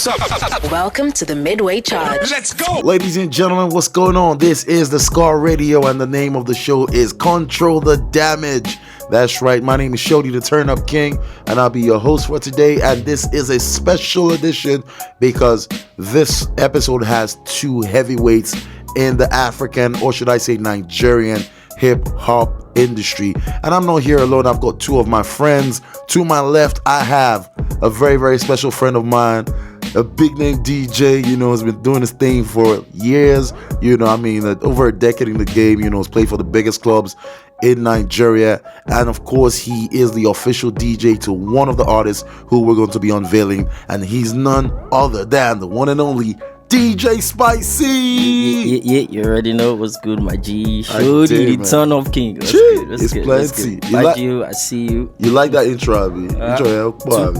What's up? Welcome to the Midway Charge. Let's go. Ladies and gentlemen, what's going on? This is the Scar Radio, and the name of the show is Control the Damage. That's right, my name is Shody, the Turn Up King, and I'll be your host for today. And this is a special edition because this episode has two heavyweights in the African, or should I say Nigerian, hip-hop industry. And I'm not here alone. I've got two of my friends. To my left, I have a very, very special friend of mine, a big name DJ, has been doing his thing for years, over a decade in the game, has played for the biggest clubs in Nigeria. And of course, he is the official DJ to one of the artists who we're going to be unveiling. And he's none other than the one and only DJ Spicey. Yeah, you already know what's good, my G. Shody, the Turn Up King. That's good. Plenty. Baggio, I see you. You like that intro, Abby?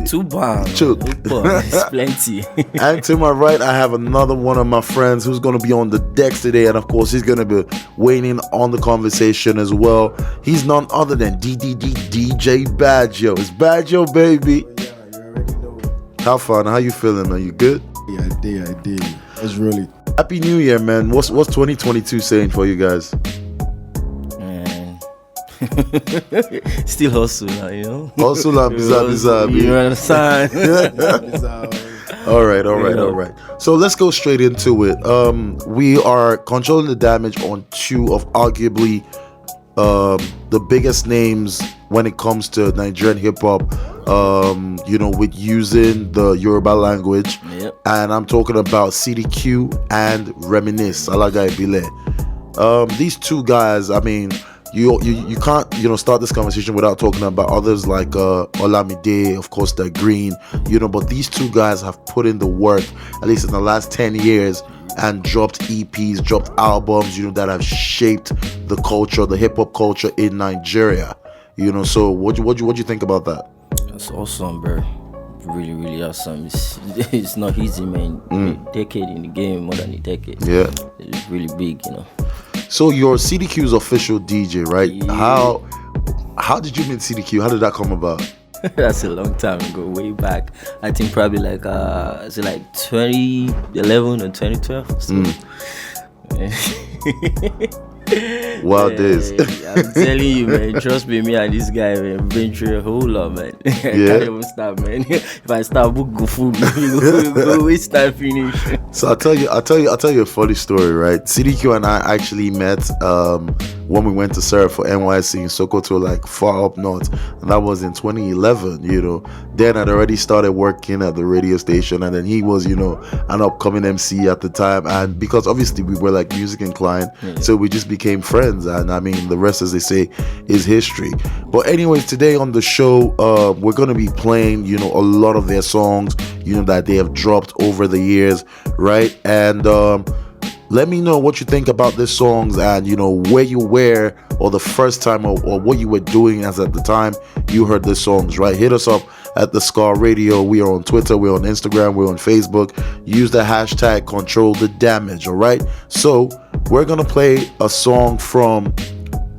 Two bars. It's plenty. And to my right, I have another one of my friends who's going to be on the decks today. And of course, he's going to be weighing in on the conversation as well. He's none other than DJ Baggio. It's Baggio, baby. Yeah, you already know. How fun? How you feeling? Are you good? Yeah, I did. It's really Happy New Year, man. What's 2022 saying for you guys? Man. Still hustle, Hustle and bizarre. You understand? All right. So let's go straight into it. We are controlling the damage on two of arguably the biggest names when it comes to Nigerian hip-hop, with using the Yoruba language. Yep. And I'm talking about CDQ and Reminisce, Alaga Ibile. These two guys, I mean, you can't, start this conversation without talking about others like Olamide, of course, they're green, but these two guys have put in the work, at least in the last 10 years, and dropped EPs, dropped albums, that have shaped the culture, the hip-hop culture in Nigeria. So what you think about that? That's awesome, bro. Really, really awesome. It's not easy, man. A decade in the game, more than a decade. Yeah. It's really big, So you're CDQ's official DJ, right? Yeah. How did you meet CDQ? How did that come about? That's a long time ago, way back. I think probably like 2011 or 2012. So. Wild days. I'm telling you, man. Trust me and this guy, man, been through a whole lot, man. I can't even stop, man. If I start book go food, go waste time finish. So I'll tell you a funny story, right? CDQ and I actually met when we went to serve for NYC in Sokoto, like far up north, and that was in 2011. Then I'd already started working at the radio station, and then he was, an upcoming MC at the time, and because obviously we were like music inclined, so we just became friends, and I mean the rest, as they say, is history. But anyways, today on the show, we're gonna be playing, a lot of their songs, that they have dropped over the years, right? And let me know what you think about these songs, and where you were, or the first time, or what you were doing as at the time you heard these songs, right? Hit us up at the Scar Radio. We are on Twitter, we're on Instagram, we're on Facebook. Use the hashtag Control the Damage. All right, so we're gonna play a song from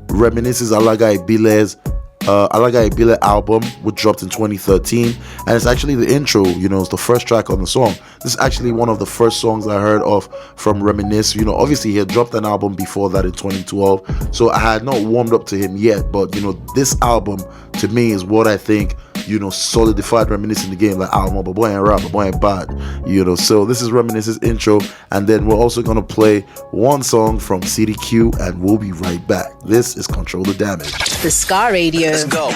Reminisce's Alaga Ibile album, which dropped in 2013, and it's actually the intro. It's the first track on the song. This is actually one of the first songs I heard of from Reminisce. Obviously he had dropped an album before that in 2012, so I had not warmed up to him yet, but this album to me is what I think solidified Reminisce in the game. Like, my boy ain't rap, my boy ain't bad. So this is Reminisce's intro, and then we're also gonna play one song from CDQ, and we'll be right back. This is Control the Damage. The Scar Radio. Let's go.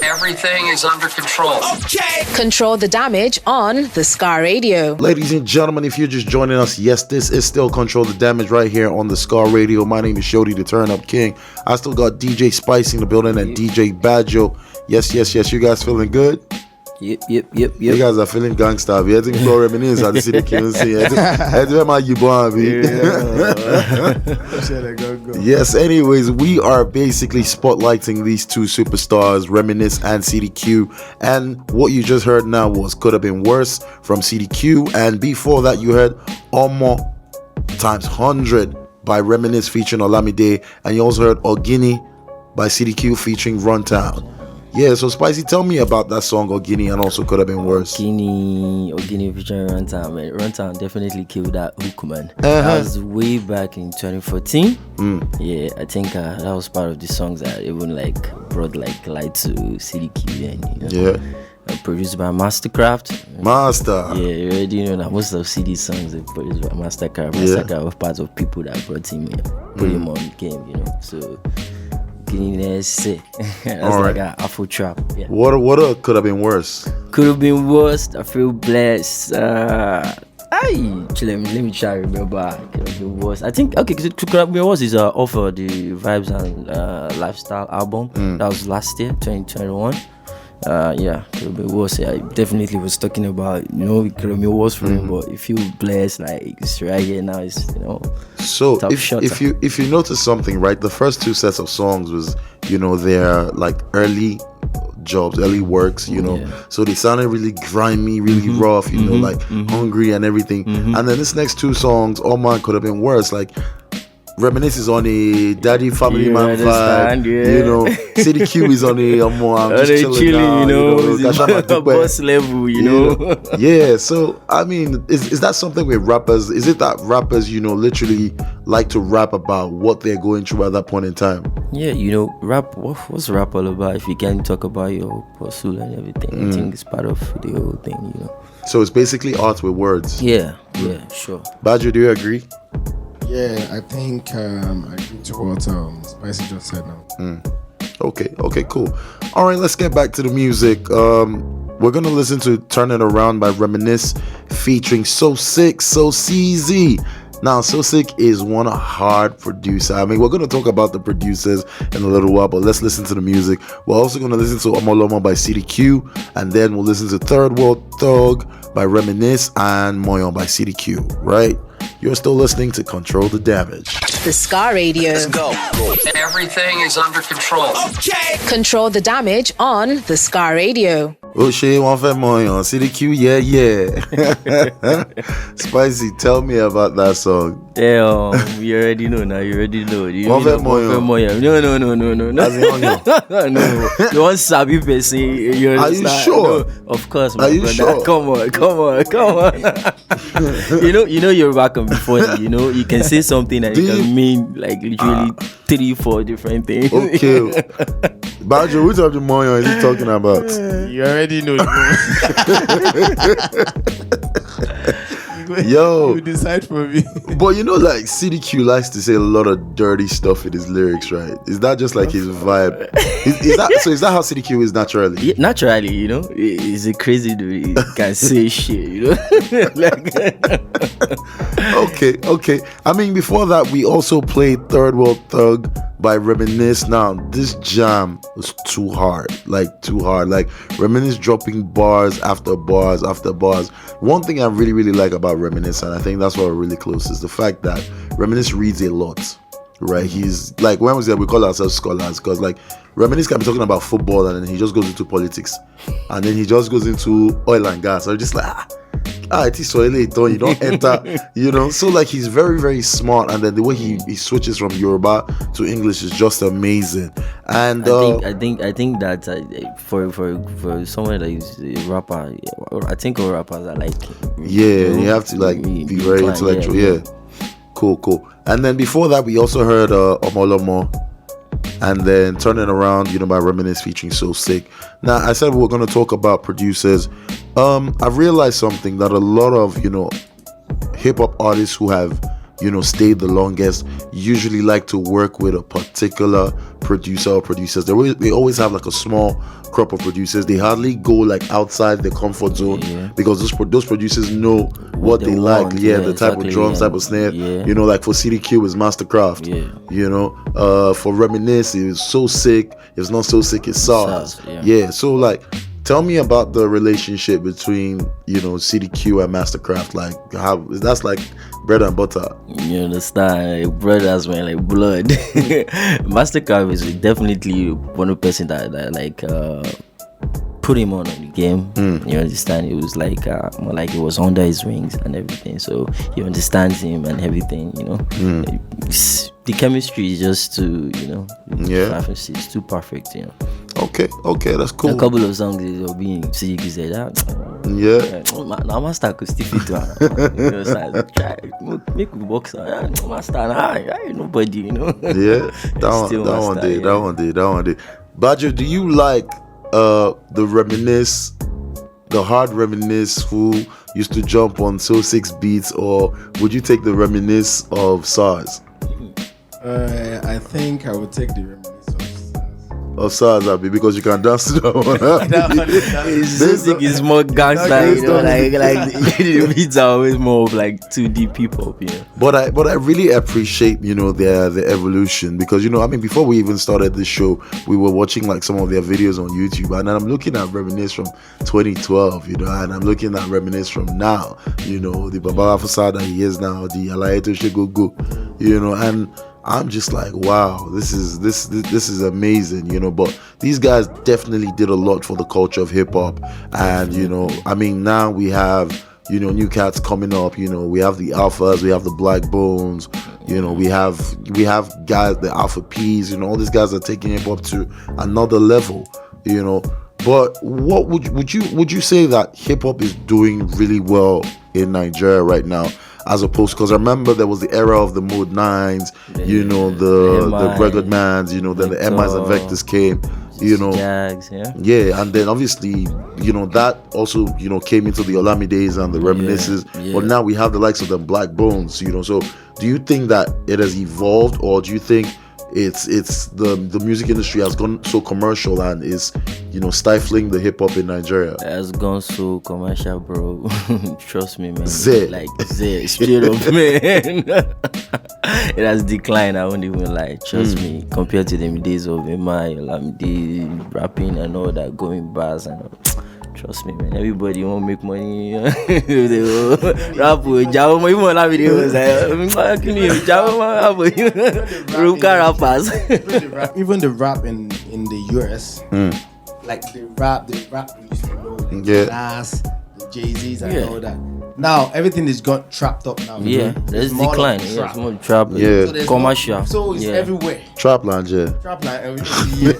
Everything is under control. Okay. Control the Damage on the Scar Radio. Ladies and gentlemen, if you're just joining us, yes, this is still Control the Damage right here on the Scar Radio. My name is Shody, the Turn Up King. I still got DJ Spicey in the building and DJ Baggio. Yes. You guys feeling good? Yep. You guys are feeling gangsta. You think Flow Reminisce at the city KNC. Yes, anyways, we are basically spotlighting these two superstars, Reminisce and CDQ. And what you just heard now was Could Have Been Worse from CDQ. And before that, you heard Omo times 100 by Reminisce featuring Olamide. And you also heard Ogini by CDQ featuring Runtown. Yeah, so Spicey, tell me about that song Ogini and also Could Have Been Worse. Ogini featuring Runtown, man. Runtown definitely killed that hook, man. That was way back in 2014. Yeah, I think that was part of the songs that even like brought like light to CDQ and Yeah. Produced by Mastercraft. Master. Yeah, you already know that most of CD songs are produced by Mastercraft. Yeah. Mastercraft was part of people that brought him here, put him on the game, So getting there sick. That's All like right. an Afro trap. Yeah. What could have been worse? Could have been worse. I feel blessed. Let me try to remember. Could have been worse. I think could have been worse is off of the Vibes and Lifestyle album. That was last year, 2021. Yeah, could have been worse. I definitely was talking about, it could have been worse for him, but if you blessed, like it's right here now, it's So top if you notice something, right, the first two sets of songs was, their like early jobs, early works, so they sounded really grimy, really rough, like hungry and everything. And then this next two songs, Oh Man Could Have Been Worse, like reminisces on a daddy family man vibe, CDQ is on a more I'm just chilling now, boss level, Yeah, so I mean, is that something with rappers? Is it that rappers, literally like to rap about what they're going through at that point in time? Yeah, rap. What's rap all about? If you can talk about your pursuit and everything, I think it's part of the whole thing, So it's basically art with words. Yeah, sure. Baggio, do you agree? Yeah, I think I agree to what Spicey just said now. Okay, cool. All right, let's get back to the music. We're gonna listen to Turn It Around by Reminisce featuring So Sick, So CZ. Now, So Sick is one hard producer. I mean, we're gonna talk about the producers in a little while, but let's listen to the music. We're also gonna listen to Omoloma by CDQ, and then we'll listen to Third World Thug by Reminisce and Moyon by CDQ, right? You're still listening to Control the Damage. The Scar Radio. Let's go. Everything is under control. Control the damage on the Scar Radio. Oh shit, one fait Moyon, CDQ, yeah. Spicy, tell me about that song. Damn, you already know now. You already know. One fait Moyon. No. As in Onion. No, you want sabi person. Are you sure? No, of course, my Are you brother. sure? Come on. you know you're back on before. You can say something and it can mean like literally 3-4 different things. Okay. Baggio, which of the Moyon is he talking about? You already know. Yo. You decide for me. But like CDQ likes to say a lot of dirty stuff in his lyrics, right? Is that just like his vibe? Is that how CDQ is naturally? Yeah, naturally, he's a crazy dude. He can say shit, Okay. I mean, before that, we also played Third World Thug by Reminisce. Now, this jam was too hard. Like, Reminisce dropping bars after bars after bars. One thing I really, really like about Reminisce, and I think that's why we're really close, is the fact that Reminisce reads a lot, right? He's like, when we say we call ourselves scholars, because like Reminisce can be talking about football and then he just goes into politics, and then he just goes into oil and gas. So just like, it is so late, you don't enter, so like he's very, very smart, and then the way he switches from Yoruba to English is just amazing. And I think that for someone that is a rapper, I think all rappers are like, you have to like be very intellectual. Yeah. Cool. And then before that, we also heard Omolomo, and then Turn It Around, by Reminisce featuring So Sick. Now, I said we were going to talk about producers. I've realized something, that a lot of hip-hop artists who have stayed the longest usually like to work with a particular producer or producers. They always have like a small crop of producers. They hardly go like outside the comfort zone, because those producers know what they like. The type of drums, type of snare. Like for CDQ is Mastercraft. For Reminisce it's So Sick. If it's not So Sick, it's SARS. So like, tell me about the relationship between CDQ and Mastercraft. Like, how that's like bread and butter. You understand? Like brothers, man, like blood. Mastercraft is definitely one of the person that like put him on the game. You understand? It was like more like it was under his wings and everything. So he understands him and everything. The chemistry is just too, it's too perfect. Okay, that's cool. A couple of songs is being sick. He said that. Yeah. Now master could still fit to try make we box. Master, I ain't nobody, you know. Yeah, that one day. Baggio, do you like the hard reminisce who used to jump on So 6 beats, or would you take the reminisce of SARS? I think I would take the reminiscence Of SARS, Abi, because you can dance to that one. It's more gangster, you know, like the beats are always more of like 2D people, yeah. But I really appreciate, you know, their evolution, because, you know, I mean, before we even started this show, we were watching like some of their videos on YouTube, and then I'm looking at reminisce from 2012, you know, and I'm looking at reminisce from now, you know, the Baba Fasada that he is now, the Alayeto Shegogo, you know, and I'm just like, wow, this is amazing, you know. But these guys definitely did a lot for the culture of hip hop, and you know, I mean, now we have, you know, new cats coming up. You know, we have the Alphas, we have the Black Bones, you know, we have guys, the Alpha P's, you know, all these guys are taking hip hop to another level, you know. But what would you say that hip hop is doing really well in Nigeria right now? As opposed, because I remember there was the era of the Mode 9s, you know, the Rugged Mans, you know, then the MIs and Vectors came, you know. Jags, yeah, and then obviously, you know, that also, you know, came into the Olamides and the Reminiscences. Yeah. But now we have the likes of the Black Bones, you know. So do you think that it has evolved, or do you think it's the music industry has gone so commercial and is, you know, stifling the hip hop in Nigeria? It has gone so commercial, bro. Trust me, man. Straight up, man. It has declined. I won't even lie. Trust me. Compared to the days of MI, Olamide, rapping and all that, going bars and all. Trust me, man. Everybody won't make money. They will rap with Java. Even on that video was like, rappers. Even the rap in the US, like the rap we used to know, like Yeah. Nas, the Jay-Z's and all that. Now everything is got trapped up now. Yeah, there's more decline. like Yeah, trap. it's more trap. Yeah. So there's Commercial. so it's everywhere. Trap Lounge, yeah. Trap like everything.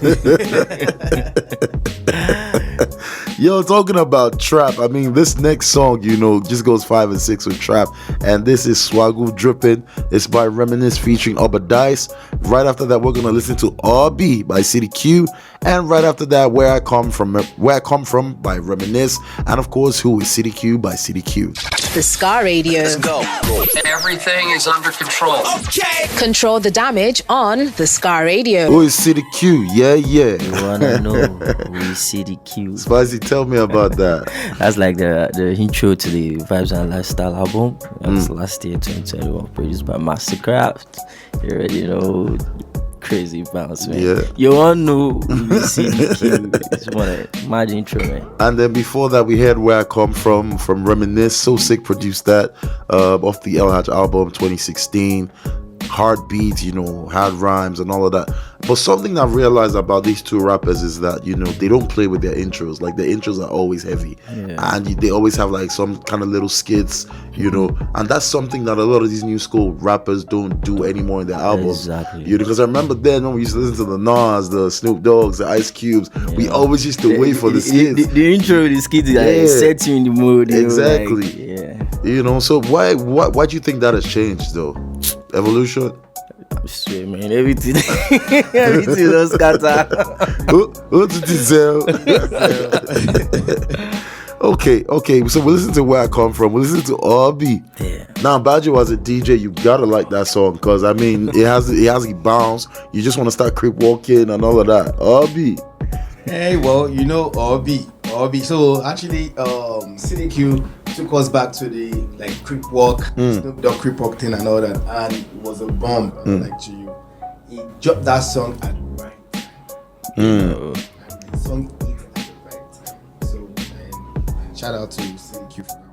Yo, talking about trap, I mean, this next song, you know, just goes 5 and 6 with trap, and this is Swaggle Drippin'. It's by Reminisce featuring Dice. Right after that, we're gonna listen to RB by City Q, and right after that, Where I Come From by Reminisce, and of course, Who is City Q by City Q. The Scar Radio. Let's go. Everything is under control. Control the damage on the Scar Radio. Who is City Q? Yeah. You wanna know who is City Q? Spicy, tell me about that. That's like the intro to the Vibes and Lifestyle album. That's last year, 2021, produced by Mastercraft. You already know, crazy bounce, man. Yeah. You wanna know who is City Q? It's one of mad intro, man. And then before that, we heard Where I Come From Reminisce. So Sick produced that off the El Haj album 2016. Hard beats, you know, hard rhymes and all of that. But something I realized about these two rappers is that, you know, they don't play with their intros. Like, their intros are always heavy. Yeah. And they always have like some kind of little skits, you know. And that's something that a lot of these new school rappers don't do anymore in their albums. Exactly. You know, because I remember then when we used to listen to the Nas, the Snoop Dogg's, the Ice Cubes, we always used to wait for the skits. The intro of the skits sets you in the mood. Exactly. Yeah. You know, so why do you think that has changed though? Evolution? I swear, man, everything was scatter. What's it sell? Okay, so we listen to Where I Come From. We listen to RB. Yeah. Now, Baggio as a DJ, you gotta like that song, because I mean, it has a bounce. You just want to start creep walking and all of that. RB. Hey, well, you know, RB. So actually, City Q took us back to the like creep walk, Snoop Dogg creep walk thing and all that, and it was a bomb. Like to you, he dropped that song at the right time. And the song hit at the right time. So and shout out to City Q for that one.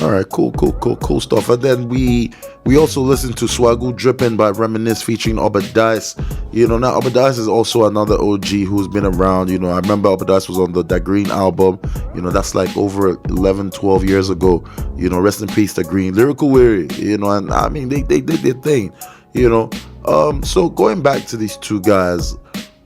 All right, cool stuff. And then we also listened to Swaggle Drippin' by Reminisce featuring Dice. You know, now Dice is also another OG who's been around. You know, I remember Dice was on the Da Green album. You know, that's like over 11, 12 years ago. You know, rest in peace, Da Green. Lyrical Weary, you know, and I mean, they did their thing, you know. So going back to these two guys,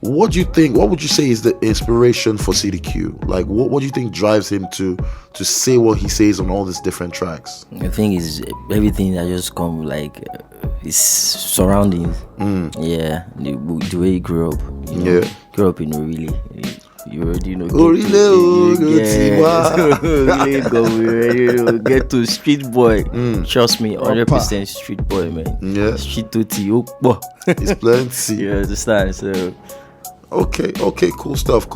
what do you think? What would you say is the inspiration for CDQ? Like, what do you think drives him to say what he says on all these different tracks? I think it's everything that just come like his surroundings. Yeah, the way he grew up. You know, grew up in Orili. You already know. Get to street boy. Trust me, 100% street boy, man. Yeah, street to it's plenty. You understand? So. Okay, cool stuff.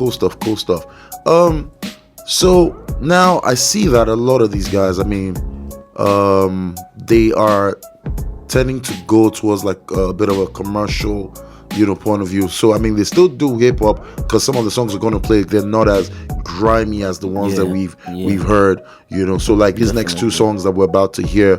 So now I see that a lot of these guys, I mean, they are tending to go towards like a bit of a commercial, point of view. So I mean, they still do hip hop because some of the songs are going to play, they're not as grimy as the ones that we've heard, So like these next two songs that we're about to hear,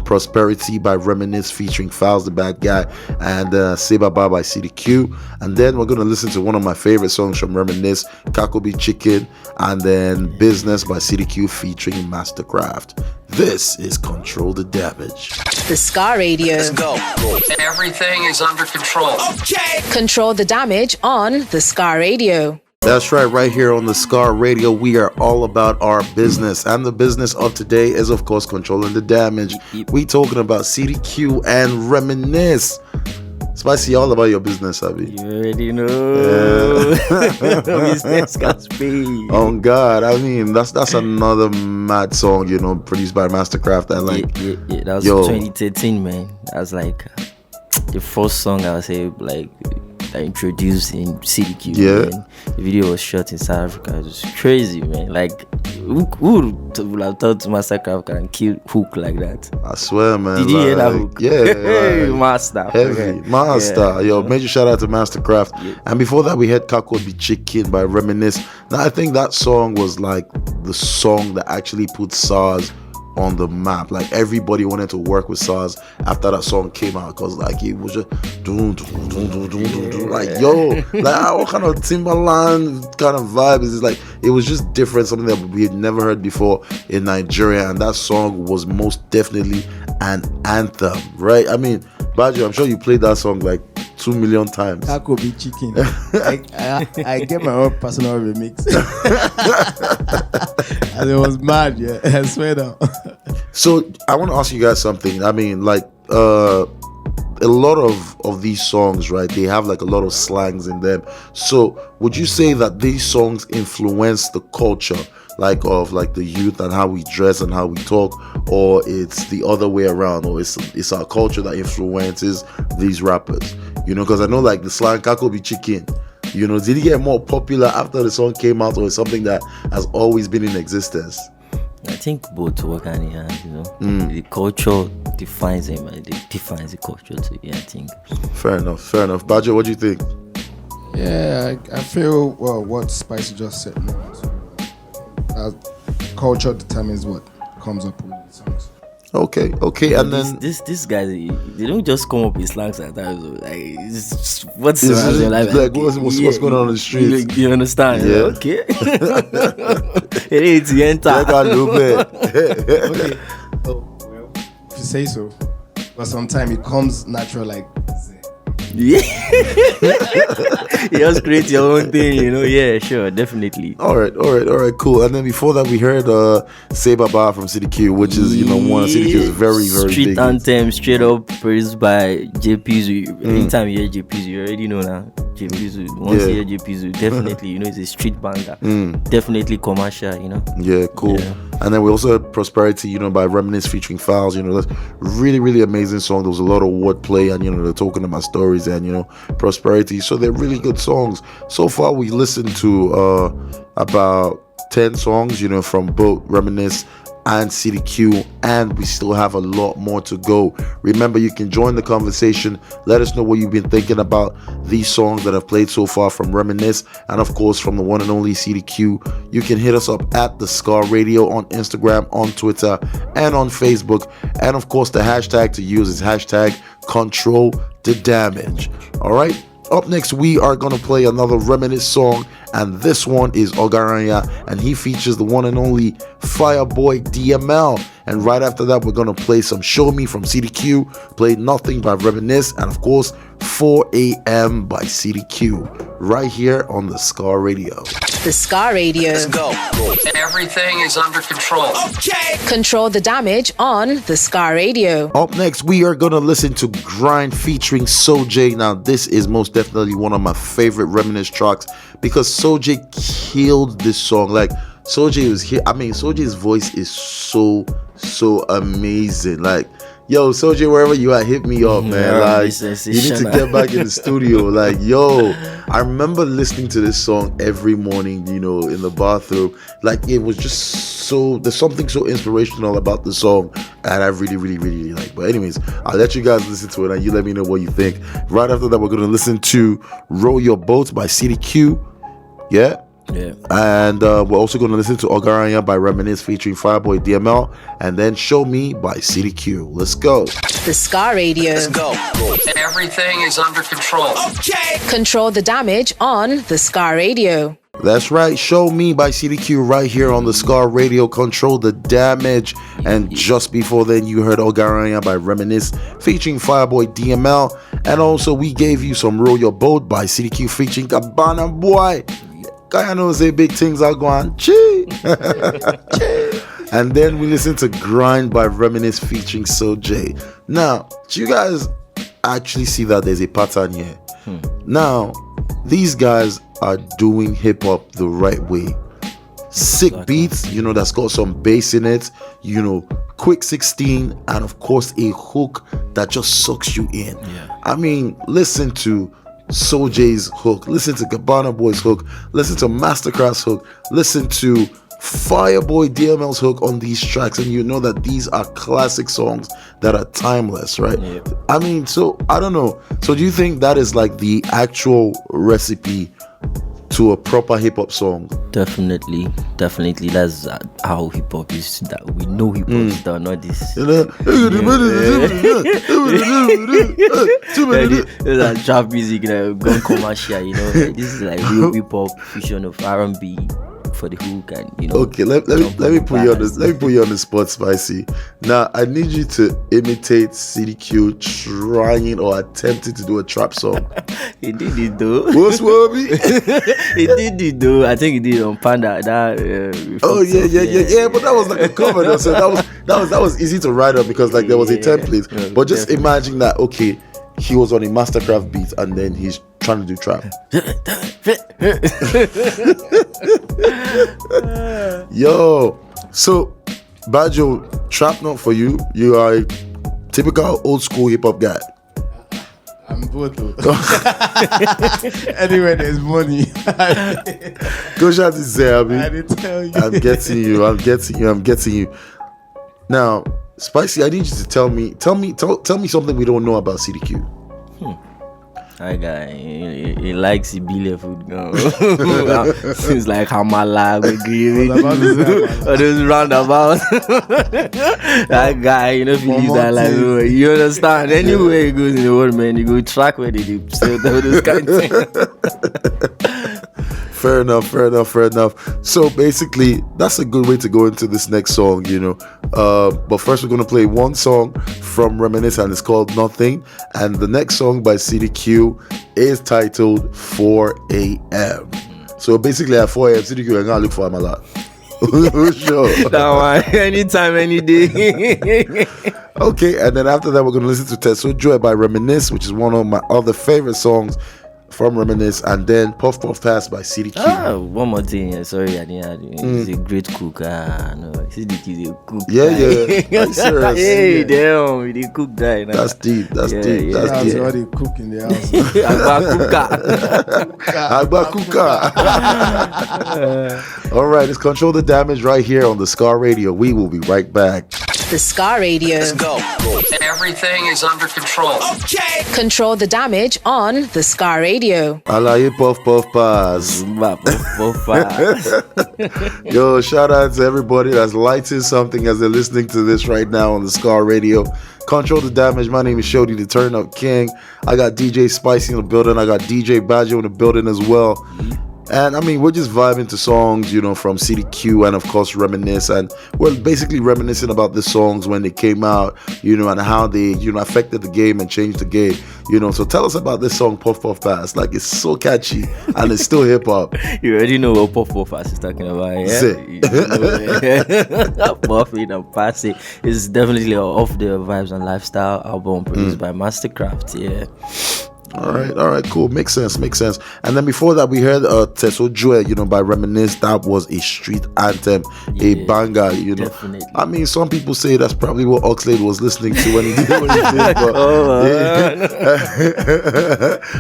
Prosperity by Reminisce featuring Files the Bad Guy, and Say Baba by CDQ. And then we're going to listen to one of my favorite songs from Reminisce, Kakobi Chicken, and then Business by CDQ featuring Mastercraft. This is Control the Damage. The Scar Radio. Let's go. Everything is under control. Okay. Control the Damage on the Scar Radio. That's right here on the Scar Radio, we are all about our business. And the business of today is, of course, controlling the damage. We talking about CDQ and Reminisce. Spicey, all about your business, Abby. You already know. Business can speak. Oh God, I mean that's another mad song, produced by Mastercraft. And like, yeah, that was 2013, man. That was like the first song I would say like I introduced in CDQ. Yeah, man. The video was shot in South Africa. It was crazy, man. Like who would have thought Mastercraft can kill hook like that? I swear, man. Did you hear that hook? Yeah, Master. Heavy. Master. Yeah. Yo, major shout out to Mastercraft. Yeah. And before that, we had Kakobi Chicken by Reminisce. Now, I think that song was like the song that actually put SARS on the map. Like everybody wanted to work with SARS after that song came out, because like it was just like what kind of Timbaland kind of vibe is this? Like it was just different, something that we had never heard before in Nigeria, and that song was most definitely an anthem, right? I mean, Baggio, I'm sure you played that song like 2 million times. That could be chicken. I get my own personal remix. And it was mad, yeah. I swear down. So I want to ask you guys something. I mean, like a lot of these songs, right? They have like a lot of slangs in them. So would you say that these songs influence the culture, like of like the youth and how we dress and how we talk, or it's the other way around, or it's our culture that influences these rappers? Because I know like the slang Kakobi Chicken, did it get more popular after the song came out, or is something that has always been in existence? I think both work hand in hand, The culture defines him, and it defines the culture too. Yeah, I think. Fair enough. Baggio, what do you think? Yeah, I feel what Spicey just said. Culture determines what comes up with the songs. Okay, and then this guy, they don't just come up with slangs like that. Like, what's going on in the streets? You understand? Yeah. Okay. It is to enter. Okay. Oh, well, if you say so, but sometimes it comes natural, like. Yeah. You just create your own thing, Yeah, sure, definitely. All right, cool. And then before that, we heard Say Baba from CDQ, which is one of CDQ's very, very street big anthem, straight up produced by JPZ. Anytime you hear JPZ, you already know now. JPZ. Once you hear JPZ, definitely it's a street banger. Definitely commercial, Yeah, cool. Yeah. And then we also had Prosperity, by Reminisce featuring Files. That's really, really amazing song. There was a lot of wordplay, and they're talking about stories and prosperity. So they're really good songs. So far, we listened to about 10 songs, from both Reminisce and CDQ, and we still have a lot more to go. Remember, you can join the conversation. Let us know what you've been thinking about these songs that I've played so far from Reminisce, and of course from the one and only CDQ. You can hit us up at the Scar Radio on Instagram, on Twitter, and on Facebook. And of course, the hashtag to use is hashtag Control the Damage. All right. Up next, we are going to play another Reminisce song, and this one is Ogaranya, and he features the one and only Fireboy DML, And right after that, we're going to play some Show Me from CDQ, play Nothing by Reminisce, and of course, 4 a.m. by CDQ, right here on the Scar Radio. The Scar Radio. Let's go. Everything is under control. Okay. Control the damage on the Scar Radio. Up next, we are going to listen to Grind featuring Soj. Now, this is most definitely one of my favorite Reminisce tracks because Soj killed this song. Like, Soj was here. I mean, Soj's voice is so amazing. Like, yo, Soj, wherever you are, hit me up, man. Like, you need to get back in the studio. Like, yo, I remember listening to this song every morning, you know, in the bathroom. Like, it was just so, there's something so inspirational about the song, and I really like. But anyways, I'll let you guys listen to it, and you let me know what you think. Right after that, we're going to listen to Row Your Boat by CDQ. Yeah. And we're also going to listen to Ogaranya by Reminisce featuring Fireboy DML, and then Show Me by CDQ. Let's go. The Scar Radio. Let's go. Everything is under control. Okay. Control the damage on the Scar Radio. That's right. Show Me by CDQ right here on the Scar Radio. Control the damage. And just before then, you heard Ogaranya by Reminisce featuring Fireboy DML. And also, we gave you some Row Your Boat by CDQ featuring Cabana Boy. Guy, I know say big things are going. Chee. And then we listen to Grind by Reminisce featuring Soj. Now, do you guys actually see that there's a pattern here? Now, these guys are doing hip hop the right way. Sick beats, you know, that's got some bass in it, you know, quick 16, and of course a hook that just sucks you in. I mean, listen to Soj's hook, listen to Cabana Boy's hook, listen to Mastercraft's hook, listen to Fireboy DML's hook on these tracks, and you know that these are classic songs that are timeless, right? I mean, so I don't know. So do you think that is like the actual recipe to a proper hip-hop song? Definitely. That's how hip-hop is. That we know hip-hop is done, not this. That trap music, gone commercial, you know. This is like real hip-hop fusion of R&B for the hook, and you know. Okay, let me put you on the spot, Spicey. Now I need you to imitate CDQ trying or attempting to do a trap song. He did it though. What's Wobby? He did it though. I think he did on Panda. Oh yeah. But that was like a cover though, so that was easy to write up because like there was a template. But just imagine that. Okay, he was on a Mastercraft beat and then he's trying to do trap. Yo, so Baggio, trap not for you. You are a typical old school hip hop guy. I'm both. Anyway, there's money. Go shout to Zabi. I didn't tell you. I'm getting you. Now, Spicey, I need you to tell me something we don't know about CDQ. That guy, he likes Ibile food. Seems like Hamala, or those roundabouts. That guy, you know, if you use that, like, you understand. Anywhere he goes in the world, man, you go track where they do sell those kind of things. Fair enough. So basically, that's a good way to go into this next song, you know. But first, we're going to play one song from Reminisce, and it's called Nothing. And the next song by CDQ is titled 4 a.m. So basically, at 4 a.m., CDQ, I'm going to look for him a lot. Sure. That one, anytime, any day. Okay, and then after that, we're going to listen to Teso Joy by Reminisce, which is one of my other favorite songs from Reminisce, and then Puff Puff Pass by CDQ. One more thing. Sorry, I didn't add. He's a great cook. No, CDQ is a cook. Yeah. Serious. Hey, damn, he cook guy. Nah. That's deep. That's deep. That's already cook in the house. Agba cooker. All right, it's Control the Damage right here on the Scar Radio. We will be right back. The Scar Radio. Let's go. Everything is under control. Okay. Control the damage on the Scar Radio. Alaye Puff Puff Pass. Yo, shout out to everybody that's lighting something as they're listening to this right now on the Scar Radio. Control the Damage. My name is Shody, the Turn Up King. I got DJ Spicey in the building. I got DJ Baggio in the building as well. And I mean, we're just vibing to songs, from CDQ and of course Reminisce, and we're basically reminiscing about the songs when they came out, and how they, affected the game and changed the game, So tell us about this song, Puff Puff Pass. Like, it's so catchy and it's still hip hop. You already know what Puff Puff Pass is talking about, yeah? Say. Puffing and passing is definitely off the Vibes and Lifestyle album produced by Mastercraft, yeah. All right, cool. Makes sense. And then before that, we heard Teso Joe, by Reminisce. That was a street anthem, a banger, Definitely. I mean, some people say that's probably what Oxlade was listening to when he did what he did, but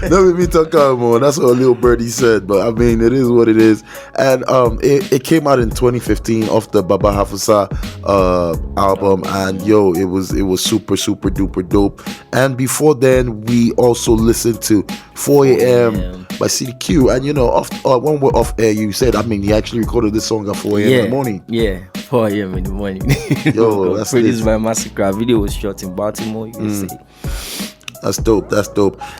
don't make me talk out more. That's what Lil Birdie said, but I mean, it is what it is. And it came out in 2015 off the Baba Hafusa album, and it was super duper dope. And before then, we also listened to 4 a.m. by CDQ, and when we're off air, you said, I mean, he actually recorded this song at 4 a.m. in the morning. Yeah, 4 a.m. in the morning. Yo, that's produced by Massacre. Video was shot in Baltimore, USA. That's dope.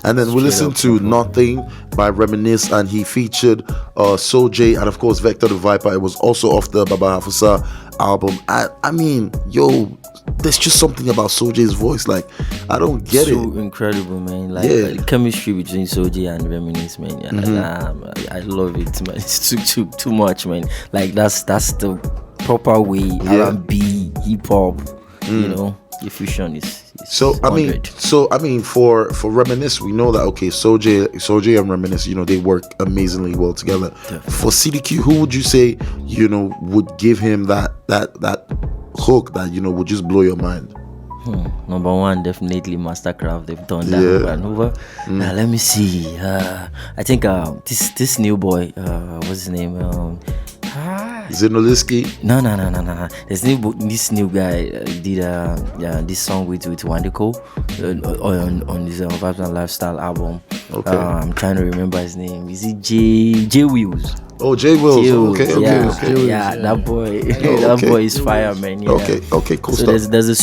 And then we listened to Nothing by Reminisce, and he featured Soul J and of course Vector the Viper. It was also off the Baba Hafusa album. I mean, there's just something about Soul J's voice. Like, I don't get it. So incredible, man. Like, the chemistry between Soul J and Reminisce, man. I love it, man. It's too much, man. Like, that's the proper way. R&B, hip hop, the fusion is so 100. I mean for Reminisce, we know that Soul J and Reminisce, they work amazingly well together. Definitely. For CDQ, who would you say would give him that hook that would just blow your mind? Number one, definitely Mastercraft. They've done that over and over. Let me see. I think this new boy, what's his name? Zinoliski? No. This new guy did this song with Wandiko on his Vibes and Lifestyle album. Okay. I'm trying to remember his name. Is it J Wheels? Oh, J Wills. Okay. Yeah, that boy. That boy is fire, man. Yeah. Okay, cool so stuff. there's a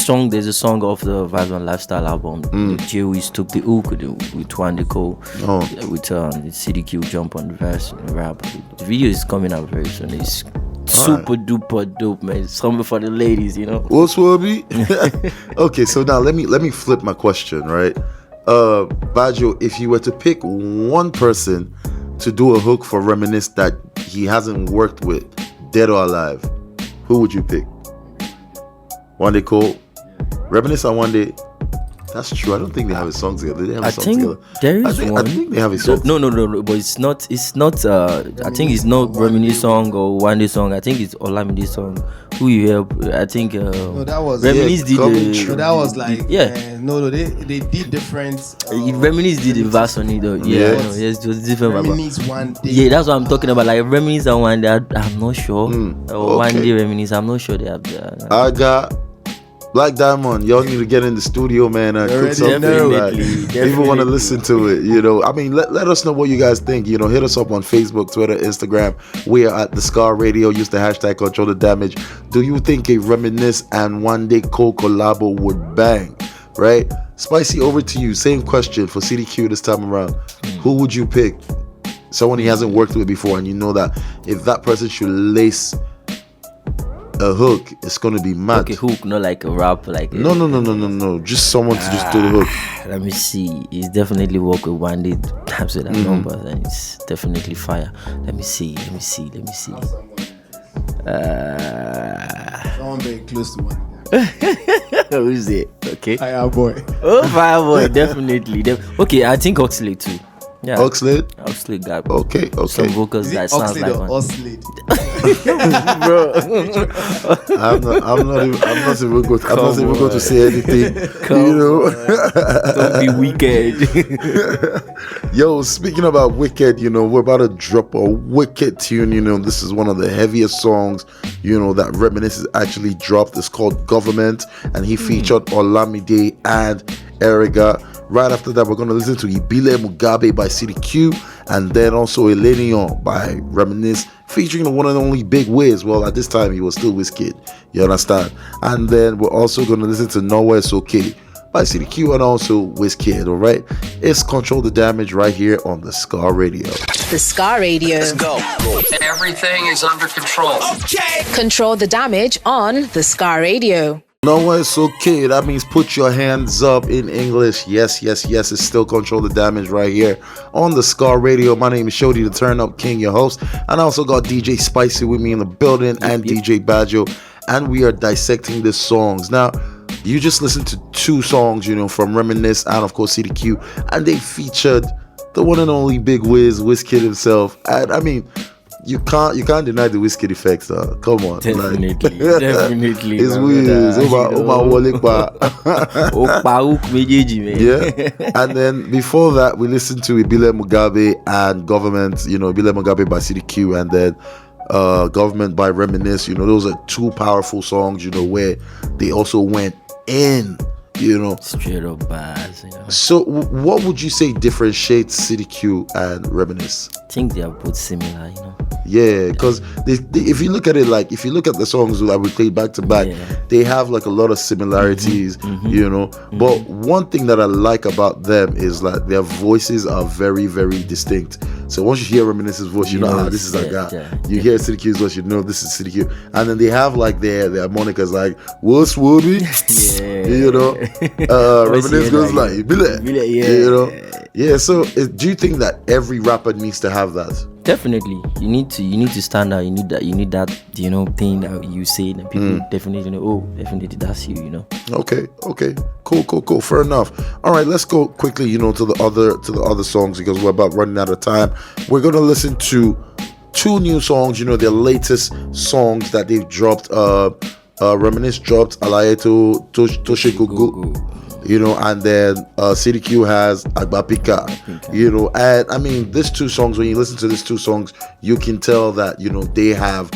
song off the Vibes and Lifestyle album. J Wheels took the hook with Wandiko, with CDQ jump on the verse and rap. The video is coming out very soon. It's super duper dope, man. It's something for the ladies, What's Wobby? Okay, so now let me flip my question, right? Baggio, if you were to pick one person to do a hook for Reminisce that he hasn't worked with, dead or alive, who would you pick? One Day Cole? Reminisce on One Day? That's true. I don't think they have a song together. They have a song together. There is one. I think they have a song. No. But it's not. I think it's not Reminisce song or One Day song. I think it's Olamide song. Who you hear? I think. No, that was Reminisce did the. No, that was like. No, they did different. Reminisce did the verse on it though. Yeah. Yes, it was different. Reminisce One Day. Yeah, that's what I'm talking about. Like Reminisce and One Day, I'm not sure. Or One Day Reminisce, I'm not sure they have that. I got Black Diamond. Y'all need to get in the studio, man, and cook something. People want to listen to it. I mean, let us know what you guys think. Hit us up on Facebook, Twitter, Instagram. We are at The Scar Radio. Use the hashtag Control the Damage. Do you think a Reminisce and One Day Cole collabo would bang? Right? Spicey, over to you. Same question for CDQ this time around. Who would you pick? Someone he hasn't worked with before, and you know that if that person should lace a hook, it's gonna be mad. Okay, hook, not like a rap, like no. Just someone to just do the hook. Let me see. He's definitely work with One Day. I've said that number, and it's definitely fire. Let me see. Someone very close to one. Who's it? Okay. Fireboy. Oh, Fireboy, definitely. Okay, I think Oxlade too. Yeah. Oxlade got okay. some vocals that sounds like one. Oxlade? Bro, I'm not even going to say anything. Don't be wicked. Yo, speaking about wicked, we're about to drop a wicked tune. This is one of the heaviest songs, that Reminisce has actually dropped. It's called Government, and he featured Olamide and Eriga. Right after that, we're going to listen to Ibile Mugabe by CDQ, and then also Elenion by Reminisce, featuring the one and only Big Wiz. Well, at this time, he was still Wizkid. You understand? And then we're also going to listen to Nowhere It's Okay by CDQ and also Wizkid, all right? It's Control the Damage right here on the Scar Radio. The Scar Radio. Let's go. Everything is under control. Okay. Control the damage on the Scar Radio. No, it's okay. That means put your hands up in English. Yes, yes, yes. It's still Control the Damage right here on the Scar Radio. My name is Shody, the Turn Up King, your host. And I also got DJ Spicey with me in the building and DJ Baggio. And we are dissecting the songs. Now, you just listened to two songs, from Reminisce and, of course, CDQ. And they featured the one and only Big Wizkid himself. And, I mean, you can't deny the Wizkid effects. Come on, definitely. It's Wiz. Yeah. And then before that, we listened to Ibile Mugabe and Government. Ibile Mugabe by CDQ, and then Government by Reminisce. Those are two powerful songs. Where they also went in. Straight up bars. So, what would you say differentiates CDQ and Reminisce? I think they are both similar. Yeah, because if you look at it, if you look at the songs that we played back to back, they have a lot of similarities, But one thing that I like about them is their voices are very, very distinct. So once you hear Reminisce's voice, this is that guy. You hear CDQ's voice, this is CDQ. And then they have their monikers what's Wooby? Reminisce goes Bile. Yeah, so do you think that every rapper needs to have that? Definitely, you need to stand out. You need that thing that you say, and people definitely definitely that's you. Okay, cool. Fair enough. All right, let's go quickly, to the other songs because we're about running out of time. We're gonna listen to two new songs. Their latest songs that they've dropped. Reminisce dropped Alaye to Toshikugu. And then CDQ has Agbapika, and I mean, these two songs, when you listen to these two songs, you can tell that, they have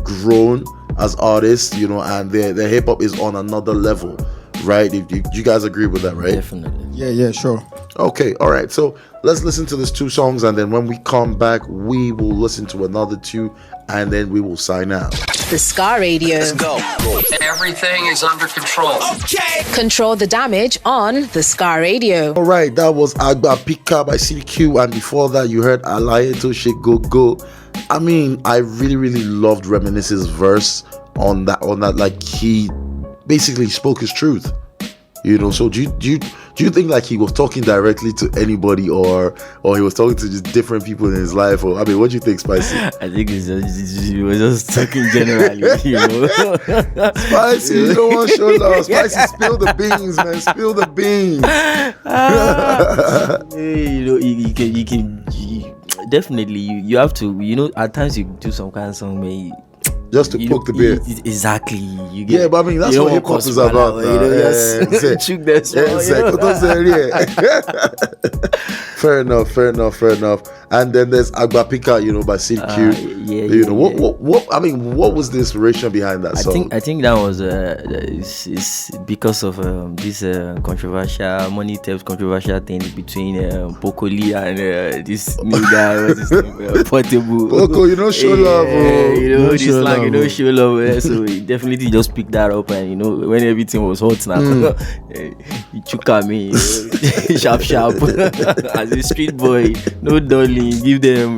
grown as artists, and their hip hop is on another level, right? You guys agree with that, right? Definitely. Yeah, sure. Okay, all right. So let's listen to these two songs, and then when we come back, we will listen to another two, and then we will sign out. The Scar Radio. Let's go. Everything is under control. Okay. Control the damage on the Scar Radio. All right, that was Agbapika by CDQ, and before that, you heard Alaye to Go. I mean, I really, really loved Reminisce's verse on that. He basically spoke his truth. So do you think he was talking directly to anybody or he was talking to just different people in his life? Or I mean, what do you think, Spicey? I think he was just talking generally, Spicey, you don't want to show love. Spicey, spill the beans, man. Spill the beans. You can definitely you have to, at times you do some kind of song where just to poke the bear. Exactly. You get, but I mean, that's what hip hop is about. Fair enough. And then there's Agbapika, by CDQ. What was the inspiration behind that song? I think that was it's because of this money theft controversial thing between Pokoli and this new guy. What's his name? Portable. Poko, show love. This slang, show love. So he definitely just picked that up, and when everything was hot now, he took at me, sharp, as a street boy, no darling, give them,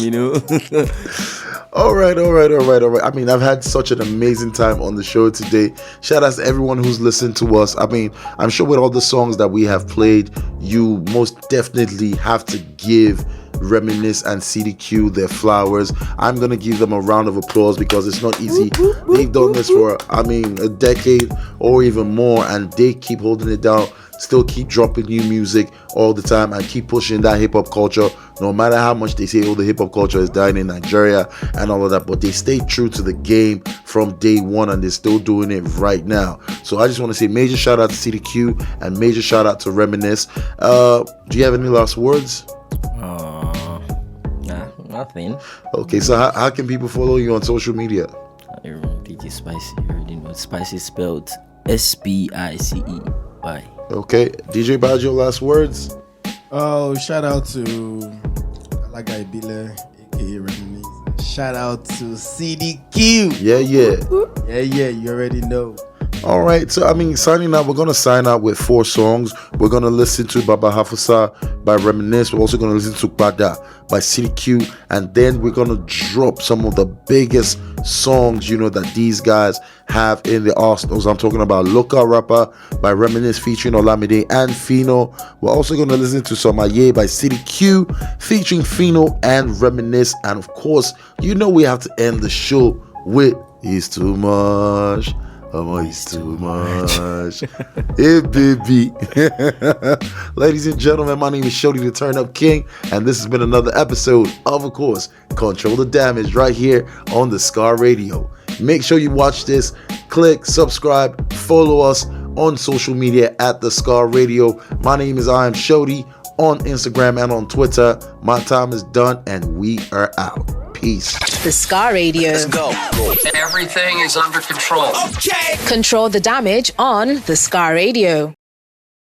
All right. I mean, I've had such an amazing time on the show today. Shout out to everyone who's listened to us. I mean, I'm sure with all the songs that we have played, you most definitely have to give Reminisce and CDQ their flowers. I'm gonna give them a round of applause because it's not easy. They've done this for a decade or even more, and they keep holding it down, still keep dropping new music all the time and keep pushing that hip-hop culture, no matter how much they say the hip-hop culture is dying in Nigeria and all of that, but they stay true to the game from day one, and they're still doing it right now. So I just want to say major shout out to CDQ and major shout out to Reminisce. Do you have any last words? Nothing. Okay, so how can people follow you on social media? DJ Spicey, you already know. Spicey spelled Spicey. Okay, DJ Baggio, last words? Oh, shout out to Alaga Ibile, aka Reminisce. Shout out to CDQ. Yeah. Yeah, you already know. All right, so signing out. We're gonna sign out with 4 songs. We're gonna listen to Baba Hafasa by Reminisce. We're also gonna listen to Bada by City Q, and then we're gonna drop some of the biggest songs that these guys have in the arsenals. I'm talking about Local Rapper by Reminisce featuring Olamide and Fino. We're also gonna listen to some Aye by City Q featuring Fino and Reminisce, and of course, we have to end the show with It's Too Much. It's too much. Hey, baby. Ladies and gentlemen, my name is Shody, the Turn Up King, and this has been another episode of course, Control the Damage right here on the Scar Radio. Make sure you watch this. Click, subscribe, follow us on social media at the Scar Radio. My name is I Am Shody on Instagram and on Twitter. My time is done, and we are out. Peace. The Scar Radio. Let's go. Everything is under control. Control the damage on the Scar Radio.